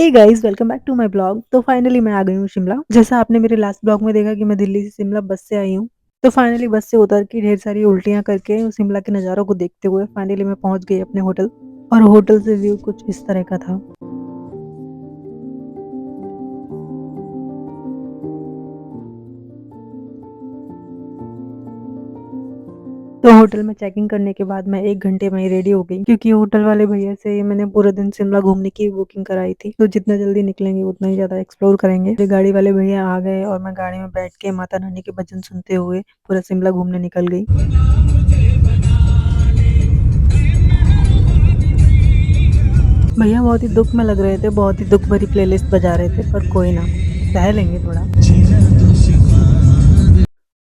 Hey guys welcome back to my blog. तो finally मैं आ गई हूँ शिमला। जैसा आपने मेरे लास्ट ब्लॉग में देखा कि मैं दिल्ली से शिमला बस से आई हूँ। तो फाइनली बस से उतर के ढेर सारी उल्टियाँ करके उस शिमला के नज़ारों को देखते हुए फाइनली मैं पहुँच गई अपने होटल। और होटल से व्यू कुछ इस तरह का था। तो होटल में चेकिंग करने के बाद मैं 1 घंटे में ही रेडी हो गई, क्योंकि होटल वाले भैया से मैंने पूरे दिन शिमला घूमने की बुकिंग कराई थी। तो जितना जल्दी निकलेंगे उतना ही ज़्यादा एक्सप्लोर करेंगे। फिर गाड़ी वाले भैया आ गए और मैं गाड़ी में बैठ के माता रानी के भजन सुनते हुए पूरा शिमला घूमने निकल गई। भैया बहुत ही दुःख में लग रहे थे, बहुत ही दुःख भरी प्लेलिस्ट बजा रहे थे, पर कोई ना, सह लेंगे थोड़ा।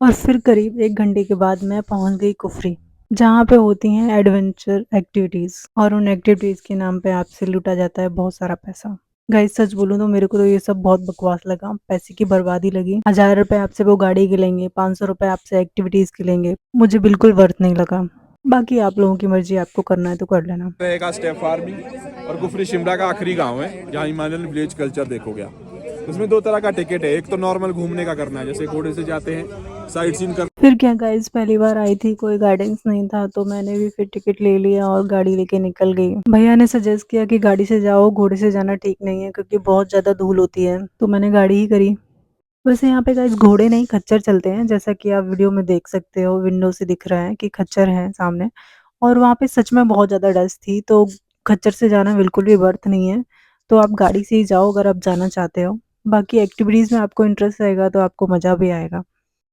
और फिर करीब 1 घंटे के बाद मैं पहुँच गई कुफरी, जहाँ पे होती हैं एडवेंचर एक्टिविटीज़, और उन एक्टिविटीज़ के नाम पे आपसे लूटा जाता है बहुत सारा पैसा। गाइस सच बोलूँ तो मेरे को तो ये सब बहुत बकवास लगा, पैसे की बर्बादी लगी। 1000 रुपए आपसे वो गाड़ी के लेंगे, 500 रुपए आपसे एक्टिविटीज़ के लेंगे, मुझे बिल्कुल वर्थ नहीं लगा। बाकी आप लोगों की मर्ज़ी, आपको करना है तो कर लेना। रहेगा स्टेप फार्मिंग और कुफरी शिमला का आखिरी गांव है जहां हिमालयन विलेज कल्चर देखोगे आप। उसमें 2 तरह का टिकट है, एक तो नॉर्मल घूमने का करना है, जैसे घोड़े से जाते हैं साइट सीन कर। फिर क्या गाइस, पहली बार आई थी, कोई गाइडेंस नहीं था, तो मैंने भी फिर टिकट ले लिया और गाड़ी लेके निकल गई। भैया ने सजेस्ट किया कि गाड़ी से जाओ, घोड़े से जाना ठीक नहीं है क्योंकि बहुत ज़्यादा धूल होती है, तो मैंने गाड़ी ही करी। वैसे यहाँ पे गाइस घोड़े नहीं खच्चर चलते हैं, जैसा कि आप वीडियो में देख सकते हो, विंडो से दिख रहा है कि खच्चर है सामने। और वहाँ पे सच में बहुत ज़्यादा डस्ट थी, तो खच्चर से जाना बिल्कुल भी वर्थ नहीं है। तो आप गाड़ी से ही जाओ अगर आप जाना चाहते हो। बाकी एक्टिविटीज़ में आपको इंटरेस्ट रहेगा तो आपको मज़ा भी आएगा।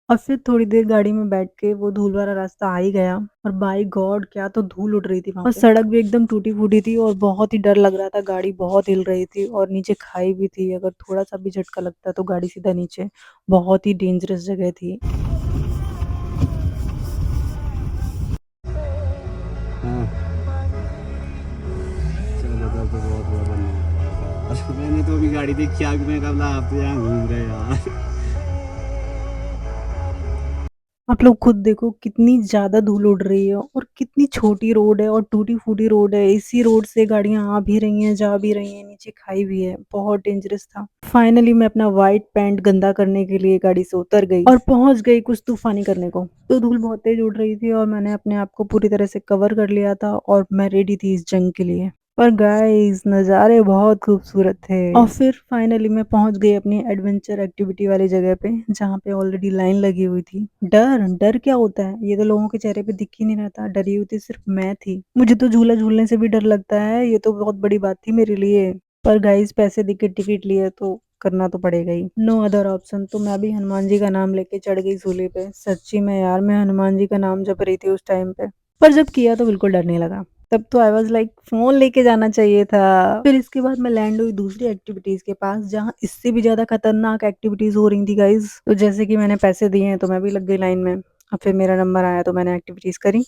और फिर थोड़ी देर गाड़ी में बैठ के वो धूल वाला रास्ता आ ही गया, और बाय गॉड क्या तो धूल उड़ रही थी वहाँ पे। और सड़क भी एकदम टूटी-फूटी थी और बहुत ही डर लग रहा था, गाड़ी बहुत हिल रही थी और नीचे खाई भी थी, अगर थोड़ा-सा भी झटका लगता तो गाड़ी सीधा नीचे। बहुत ही डेंजरस जगह थी। हाँ, चलो तब तो बहुत हुआ बनना। मैंने तो अभी गाड़ी देखी आग में, कब आप तो यहाँ घूम रहे यार। आप लोग खुद देखो कितनी ज़्यादा धूल उड़ रही है और कितनी छोटी रोड है और टूटी-फूटी रोड है। इसी रोड से गाड़ियाँ आ भी रही हैं, जा भी रही हैं, नीचे खाई भी है। बहुत डेंजरस था। फाइनली मैं अपना व्हाइट पैंट गंदा करने के लिए गाड़ी से उतर गई और पहुँच गई कुछ तूफ़ानी करने को। तो धूल बहुत तेज़ उड़ रही थी और मैंने अपने आप को पूरी तरह से कवर कर लिया था और मैं रेडी थी इस जंग के लिए। पर गाइस नज़ारे बहुत खूबसूरत थे। और फिर फाइनली मैं पहुंच गई अपनी एडवेंचर एक्टिविटी वाली जगह पे, जहाँ पे ऑलरेडी लाइन लगी हुई थी। डर डर क्या होता है, ये तो लोगों के चेहरे पे दिख ही नहीं रहा था। डरी हुई थी सिर्फ मैं थी। मुझे तो झूला झूलने से भी डर लगता है, ये तो बहुत बड़ी बात थी मेरे लिए। पर गाइस पैसे दे के टिकट लिए तो करना तो पड़ेगा ही, नो अदर ऑप्शन। तो मैं भी हनुमान जी का नाम लेके चढ़ गई झूले पे। सच्ची में यार, मैं हनुमान जी का नाम जप रही थी उस टाइम पे, पर जब किया तो बिल्कुल डर नहीं लगा। तब तो आई वाज़ लाइक फ़ोन लेके जाना चाहिए था। फिर इसके बाद मैं लैंड हुई दूसरी एक्टिविटीज़ के पास, जहाँ इससे भी ज़्यादा खतरनाक एक्टिविटीज़ हो रही थी गाइज़। तो जैसे कि मैंने पैसे दिए हैं तो मैं भी लग गई लाइन में। अब फिर मेरा नंबर आया तो मैंने एक्टिविटीज़ करी।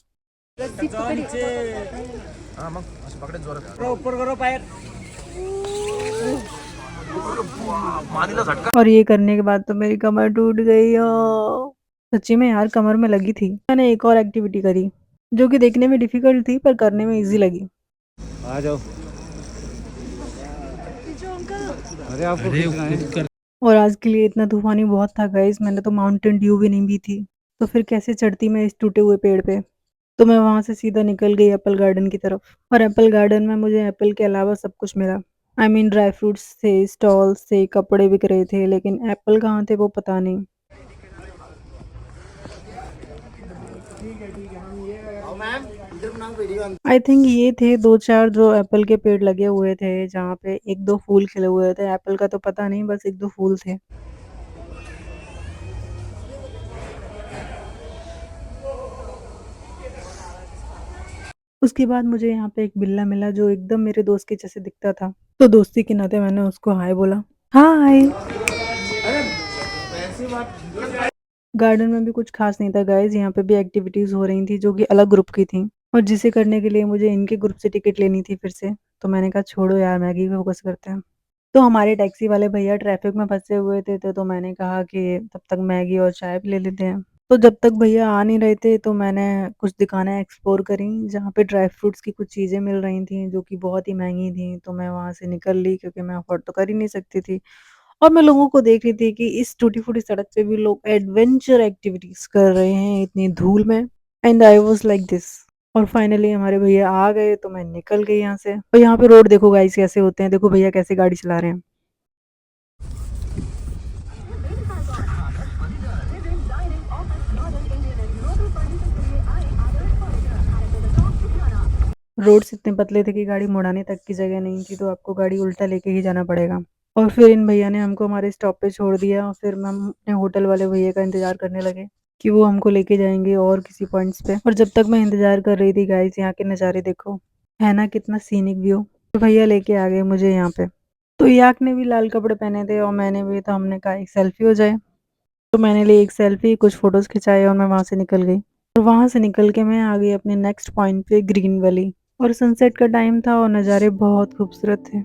और ये करने के बाद तो मेरी कमर टूट गई। सच्ची में यार, कमर में लगी थी। मैंने एक और एक्टिविटी करी, जो कि देखने में डिफ़िकल्ट थी पर करने में ईज़ी लगी। आ जाओ। अरे आपको खींचना है। और आज के लिए इतना तूफ़ानी बहुत था गाइस, मैंने तो माउंटेन ड्यू भी नहीं पी थी। तो फिर कैसे चढ़ती मैं इस टूटे हुए पेड़ पे? तो मैं वहाँ से सीधा निकल गई एप्पल गार्डन की तरफ। और एप्पल गार्डन में मुझे एप्पल के अलावा सब कुछ मिला। आई मीन ड्राई फ्रूट्स थे, स्टॉल्स थे, कपड़े बिक रहे थे, लेकिन एप्पल कहाँ थे वो पता नहीं। आई थिंक ये थे 2-4 जो एप्पल के पेड़ लगे हुए थे, जहाँ पे 1-2 फूल खिले हुए थे। एप्पल का तो पता नहीं, बस 1-2 फूल थे। उसके बाद मुझे यहाँ पे एक बिल्ला मिला जो एकदम मेरे दोस्त के जैसे दिखता था। तो दोस्ती के नाते मैंने उसको हाय बोला। हाय। गार्डन में भी कुछ खास नहीं था गाइस, यहाँ पे भी एक्टिविटीज हो रही थी जो कि अलग ग्रुप की थी, और जिसे करने के लिए मुझे इनके ग्रुप से टिकट लेनी थी फिर से। तो मैंने कहा छोड़ो यार, मैगी पे फोकस करते हैं। तो हमारे टैक्सी वाले भैया ट्रैफिक में फंसे हुए थे, तो मैंने कहा कि तब तक मैगी और चाय भी ले लेते हैं। तो जब तक भैया आ नहीं रहे थे तो मैंने कुछ दुकानें एक्सप्लोर करी जहाँ पे ड्राई फ्रूट्स की कुछ चीज़ें मिल रही थी जो कि बहुत ही महंगी थी, तो मैं वहाँ से निकल ली क्योंकि मैं अफोर्ड तो कर ही नहीं सकती थी। और मैं लोगों को देख रही थी कि इस टूटी-फूटी सड़क पे भी लोग एडवेंचर एक्टिविटीज़ कर रहे हैं इतनी धूल में, and I was like this. और फाइनली हमारे भैया आ गए तो मैं निकल गई यहाँ से। और यहाँ पे रोड देखो गाइस कैसे होते हैं, देखो भैया कैसे गाड़ी चला रहे हैं। रोड्स इतने पतले थे कि गाड़ी मुड़ाने तक की जगह नहीं थी, तो आपको गाड़ी उल्टा लेके ही जाना पड़ेगा। और फिर इन भैया ने हमको हमारे स्टॉप पे छोड़ दिया और फिर हम अपने होटल वाले भैया का इंतज़ार करने लगे कि वो हमको लेके जाएँगे और किसी पॉइंट्स पे। और जब तक मैं इंतज़ार कर रही थी गाइस, यहाँ के नज़ारे देखो, है ना कितना सीनिक व्यू। तो भैया लेके आ गए मुझे यहाँ पे। तो याक ने भी लाल कपड़े पहने थे और मैंने भी, तो हमने कहा एक सेल्फी हो जाए। तो मैंने ली एक सेल्फी, कुछ फ़ोटोज़ खिंचाए और मैं वहाँ से निकल गई। और वहाँ से निकल के मैं आ गई अपने नेक्स्ट पॉइंट पे, ग्रीन वैली। और सनसेट का टाइम था और नज़ारे बहुत खूबसूरत थे।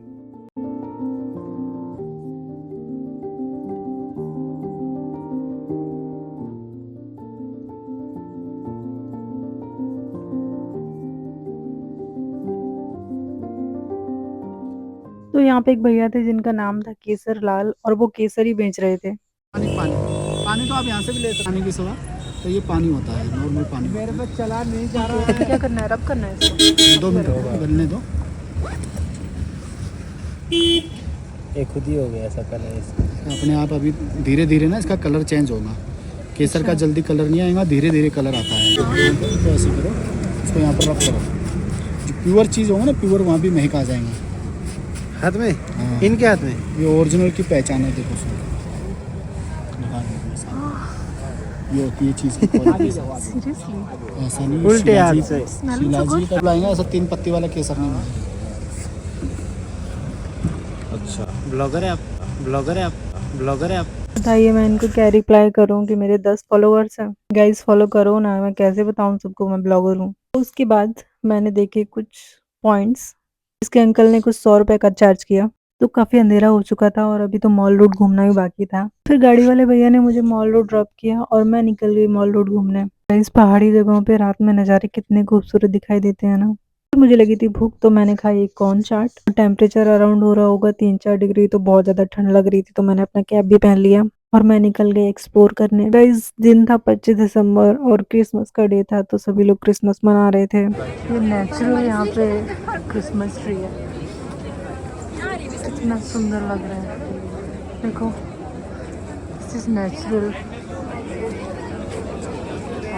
तो यहाँ पे एक भैया थे जिनका नाम था केसर लाल और वो केसर ही बेच रहे थे। पानी पानी पानी तो आप यहाँ से भी ले सकते हैं, पानी की सिवा तो ये पानी होता है, नॉर्मल पानी। मेरे पास चला नहीं जा रहा है। क्या करना है, रब करना है इसको? 2 मिनट होगा, बनने दो। ये खुद ही हो गया ऐसा कलर इसका। अपने आप अभी धीरे धीरे ना इसका कलर चेंज होगा। केसर का जल्दी कलर नहीं आएगा, धीरे धीरे कलर आता है। तो ऐसे करो, इसको यहाँ पर रख करो। जो प्योर चीज़ होगा ना, प्योर, वहाँ भी महक आ जाएंगे हाथ में, हाँ। इनके हाथ में ये ओरिजिनल की पहचान है। देखो उसमें ये होती है चीज़ की क्वालिटी। सीरियसली? ऐसा नहीं, उल्टे हाथ से। शिलाजी का लाएंगे, ऐसा 3 पत्ती वाला केसर नहीं मिलेगा। अच्छा, ब्लॉगर है आप, ब्लॉगर है आप, ब्लॉगर है आप। बताइए मैं इनको क्या रिप्लाई करूँ कि मेरे 10 फॉलोअर्स हैं। गाइस फॉलो करो ना, मैं कैसे बताऊँ सबको मैं ब्लॉगर हूँ। तो उसके बाद मैंने देखे कुछ पॉइंट्स, इसके अंकल ने कुछ 100 रुपए का चार्ज किया। तो काफ़ी अंधेरा हो चुका था और अभी तो मॉल रोड घूमना भी बाकी था। फिर गाड़ी वाले भैया ने मुझे मॉल रोड ड्रॉप किया और मैं निकल गई मॉल रोड घूमने। इस पहाड़ी जगहों पे रात में नज़ारे कितने खूबसूरत दिखाई देते हैं ना। फिर मुझे लगी थी भूख तो मैंने खाई एक कॉर्न चाट। टेम्परेचर अराउंड हो रहा होगा 3-4 डिग्री, तो बहुत ज़्यादा ठंड लग रही थी, तो मैंने अपना कैप भी पहन लिया और मैं निकल गई एक्सप्लोर करने। गाइस दिन था 25 दिसंबर और क्रिसमस का डे था, तो सभी लोग क्रिसमस मना रहे थे। ये नेचुरल यहाँ पे क्रिसमस ट्री है, कितना सुंदर लग रहा है। देखो, दिस इज नेचुरल।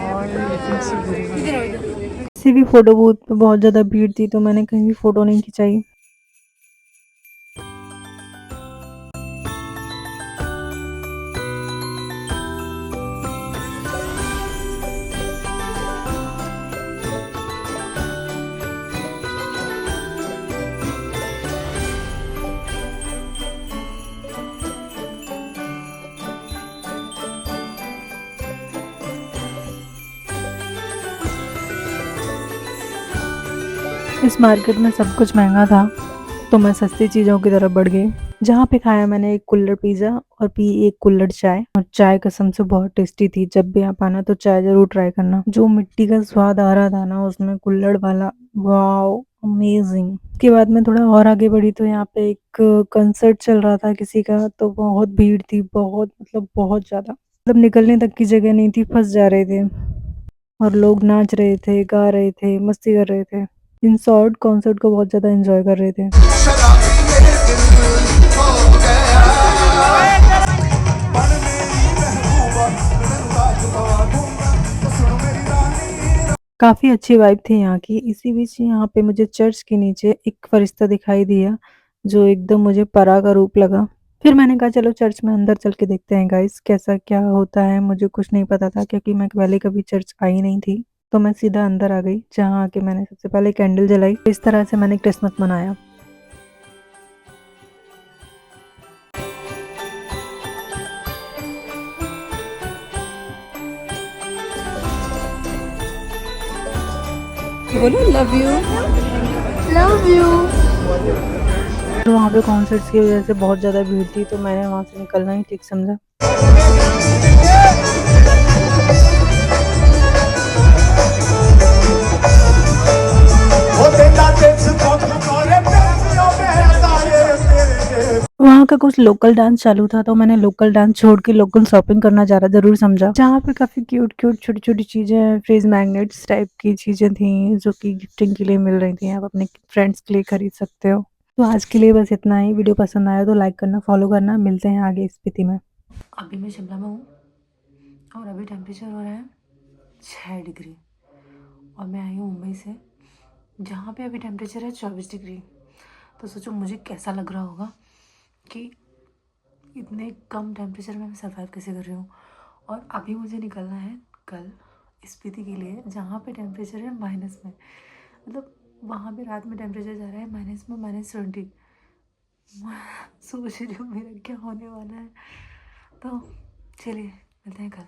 और किसी भी फोटो बूथ पे बहुत ज़्यादा भीड़ थी, तो मैंने कहीं भी फोटो नहीं खिंचाई। इस मार्केट में सब कुछ महंगा था, तो मैं सस्ती चीज़ों की तरफ बढ़ गई। जहाँ पे खाया मैंने एक कुल्हड़ पिज़्ज़ा और पी एक कुल्हड़ चाय, और चाय कसम से बहुत टेस्टी थी। जब भी आप आना तो चाय ज़रूर ट्राई करना। जो मिट्टी का स्वाद आ रहा था ना उसमें कुल्हड़ वाला, वाओ अमेजिंग। उसके बाद मैं थोड़ा और आगे बढ़ी तो यहाँ पे एक कंसर्ट चल रहा था किसी का, तो बहुत भीड़ थी, बहुत मतलब बहुत ज़्यादा, मतलब निकलने तक की जगह नहीं थी, फंस जा रहे थे। और लोग नाच रहे थे, गा रहे थे, मस्ती कर रहे थे। इन शॉर्ट कॉन्सर्ट को बहुत ज़्यादा एंजॉय कर रहे थे। काफ़ी अच्छी वाइब थी यहाँ की। इसी बीच यहाँ पे मुझे चर्च के नीचे एक फरिश्ता दिखाई दिया जो एकदम मुझे परा का रूप लगा। फिर मैंने कहा चलो चर्च में अंदर चल के देखते हैं गाइस कैसा क्या होता है। मुझे कुछ नहीं पता था क्योंकि मैं पहले कभी चर्च आई नहीं थी, तो मैं सीधा अंदर आ गई, जहाँ आके मैंने सबसे पहले कैंडल जलाई। इस तरह से मैंने क्रिसमस मनाया। बोलो लव यू, लव यू। तो वहाँ पे कॉन्सर्ट्स की वजह से बहुत ज़्यादा भीड़ थी, तो मैंने वहाँ से निकलना ही ठीक समझा। का कुछ लोकल डांस चालू था तो मैंने लोकल डांस छोड़ के लोकल शॉपिंग करना ज़्यादा ज़रूर समझा। जहाँ पे काफ़ी क्यूट छोटी-छोटी चीज़ें, फ्रिज मैग्नेट्स टाइप की चीज़ें थी जो कि गिफ्टिंग के लिए मिल रही थी। आप अपने फ्रेंड्स के लिए खरीद सकते हो। तो आज के लिए बस इतना ही। वीडियो पसंद आया तो लाइक करना, फॉलो करना। मिलते हैं आगे स्पीति में। अभी मैं शिमला में हूँ और अभी टेम्परेचर हो रहा है 6 डिग्री और मैं आई हूँ मुंबई से, जहाँ पे अभी टेम्परेचर है 24 डिग्री। तो सोचो मुझे कैसा लग रहा होगा कि इतने कम टेम्परेचर में मैं सर्वाइव कैसे कर रही हूँ। और अभी मुझे निकलना है कल स्पीति के लिए, जहाँ पे टेम्परेचर है माइनस में। मतलब वहाँ पे रात में टेम्परेचर जा रहा है माइनस में, -20। सोच रही हूँ मेरा क्या होने वाला है। तो चलिए मिलते हैं कल।